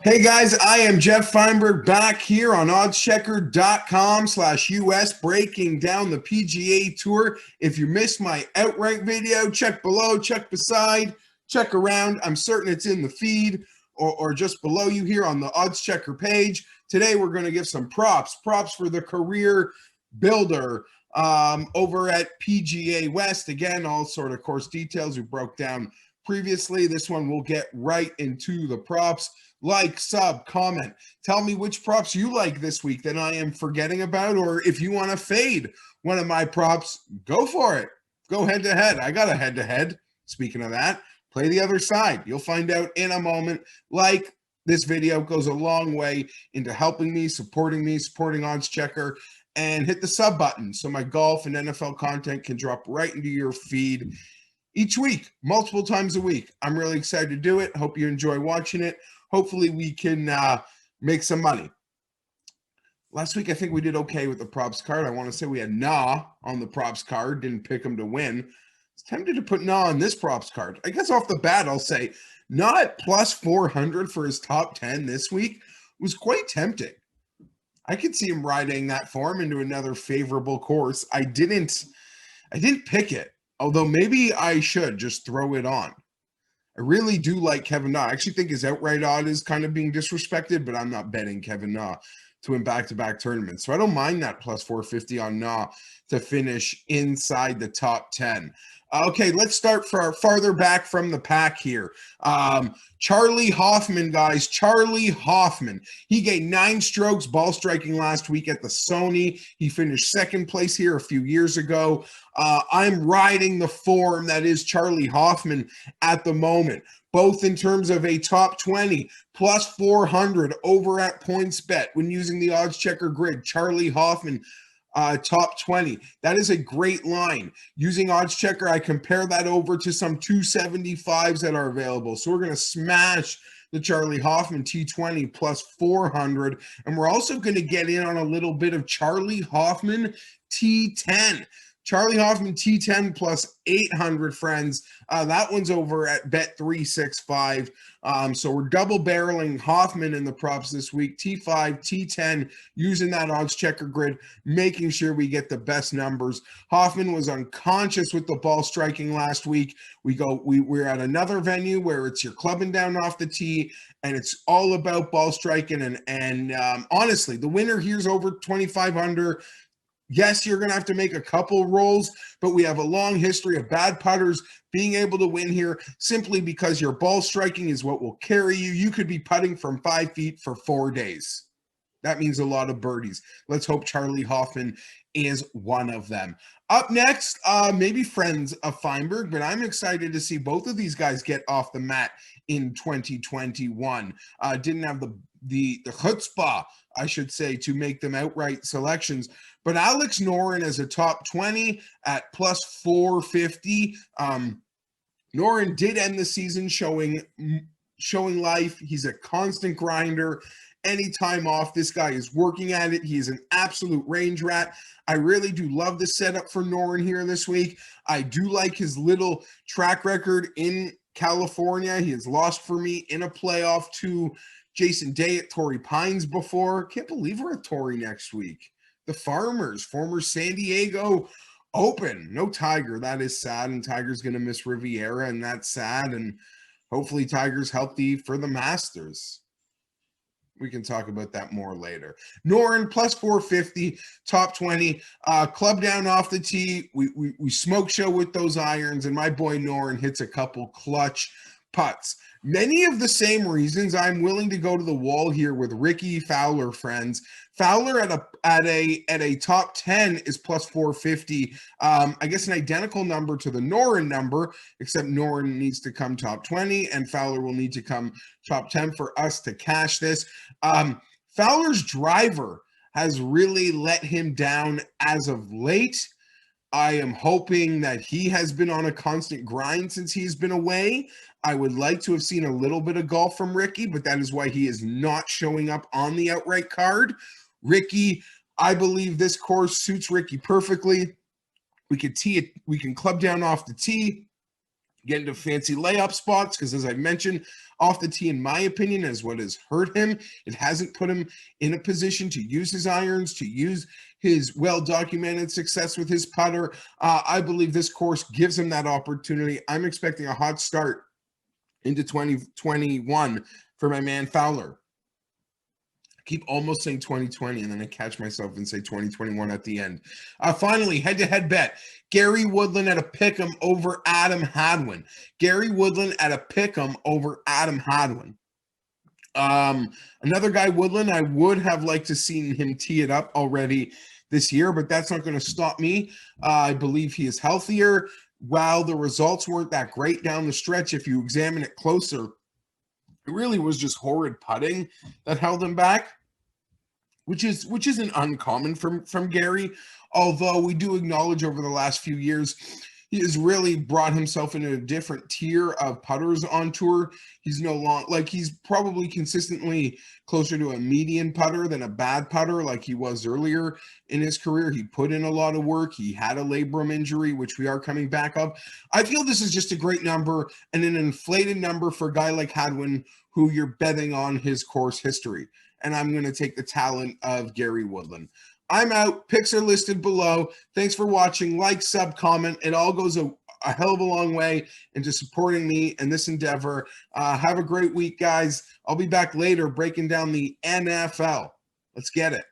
Hey guys, I am Geoff Fienberg back here on oddschecker.com/US breaking down the PGA Tour. If you missed my outright video, check below, check beside, check around. I'm certain it's in the feed or just below you here on the Odds Checker page. Today we're going to give some props for the career builder over at PGA West. Again, all sort of course details we broke down previously. This one we'll get right into the props. Like, sub, comment. Tell me which props you like this week that I am forgetting about, or if you want to fade one of my props, go for it. Go head to head. I got a head to head. Speaking of that, play the other side. You'll find out in a moment. Like, this video goes a long way into helping me, supporting Odds Checker, and hit the sub button so my golf and NFL content can drop right into your feed each week, multiple times a week. I'm really excited to do it. Hope you enjoy watching it. Hopefully we can make some money. Last week, I think we did okay with the props card. I want to say we had Nah on the props card. Didn't pick him to win. I was tempted to put Nah on this props card. I guess off the bat, I'll say Nah at plus 400 for his top 10 this week was quite tempting. I could see him riding that form into another favorable course. I didn't pick it, although maybe I should just throw it on. I really do like Kevin Na. I actually think his outright odd is kind of being disrespected, but I'm not betting Kevin Na to win back-to-back tournaments. So I don't mind that plus 450 on Na to finish inside the top 10. Okay, let's start farther back from the pack here. Charlie Hoffman, guys. Charlie Hoffman. He gained 9 strokes ball striking last week at the Sony. He finished second place here a few years ago. I'm riding the form that is Charlie Hoffman at the moment, both in terms of a top 20 plus 400 over at PointsBet when using the Odds Checker grid. Charlie Hoffman, top 20. That is a great line. Using Odds Checker, I compare that over to some 275s that are available. So we're going to smash the Charlie Hoffman T20 plus 400. And we're also going to get in on a little bit of Charlie Hoffman T10. Charlie Hoffman T10 plus 800, friends. That one's over at Bet365. So we're double barreling Hoffman in the props this week. T5, T10, using that Odds Checker grid, making sure we get the best numbers. Hoffman was unconscious with the ball striking last week. We're at another venue where it's you're clubbing down off the tee, and it's all about ball striking. And honestly, the winner here's over 25 under. Yes, you're going to have to make a couple rolls, but we have a long history of bad putters being able to win here simply because your ball striking is what will carry you. You could be putting from 5 feet for 4 days. That means a lot of birdies. Let's hope Charlie Hoffman is one of them. Up next, maybe friends of Fienberg, but I'm excited to see both of these guys get off the mat in 2021. Didn't have the chutzpah, I should say, to make them outright selections. But Alex Noren as a top 20 at plus 450. Noren did end the season showing life. He's a constant grinder. Any time off, this guy is working at it. He is an absolute range rat. I really do love the setup for Noren here this week. I do like his little track record in California. He has lost for me in a playoff to Jason Day at Torrey Pines before. Can't believe we're at Torrey next week. The Farmers, former San Diego Open. No Tiger. That is sad. And Tiger's going to miss Riviera, and that's sad. And hopefully Tiger's healthy for the Masters. We can talk about that more later. Noren plus 450, top 20. Club down off the tee. We smoke show with those irons, and my boy Noren hits a couple clutch putts. Many of the same reasons I'm willing to go to the wall here with Ricky Fowler, friends. Fowler at a top 10 is plus 450. I guess an identical number to the Noren number, except Noren needs to come top 20 and Fowler will need to come top 10 for us to cash this. Fowler's driver has really let him down as of late. I am hoping that he has been on a constant grind since he's been away. I would like to have seen a little bit of golf from Ricky, but that is why he is not showing up on the outright card. Ricky, I believe this course suits Ricky perfectly. We could tee it. We can club down off the tee. get into fancy layup spots, because as I mentioned, off the tee, in my opinion, is what has hurt him. It hasn't put him in a position to use his irons, to use his well-documented success with his putter. I believe this course gives him that opportunity. I'm expecting a hot start into 2021 for my man Fowler. I keep almost saying 2020, and then I catch myself and say 2021 at the end. Finally, head-to-head bet. Gary Woodland at a pick'em over Adam Hadwin. Gary Woodland at a pick'em over Adam Hadwin. Another guy, Woodland, I would have liked to seen him tee it up already this year, but that's not going to stop me. I believe he is healthier. While the results weren't that great down the stretch, if you examine it closer, it really was just horrid putting that held him back, which isn't uncommon from Gary. Although we do acknowledge over the last few years, he has really brought himself into a different tier of putters on tour. He's no longer, like, he's probably consistently closer to a median putter than a bad putter like he was earlier in his career. He put in a lot of work. He had a labrum injury, which we are coming back of. I feel this is just a great number and an inflated number for a guy like Hadwin, who you're betting on his course history. And I'm going to take the talent of Gary Woodland. I'm out. Picks are listed below. Thanks for watching. Like, sub, comment. It all goes a hell of a long way into supporting me and this endeavor. Have a great week, guys. I'll be back later breaking down the NFL. Let's get it.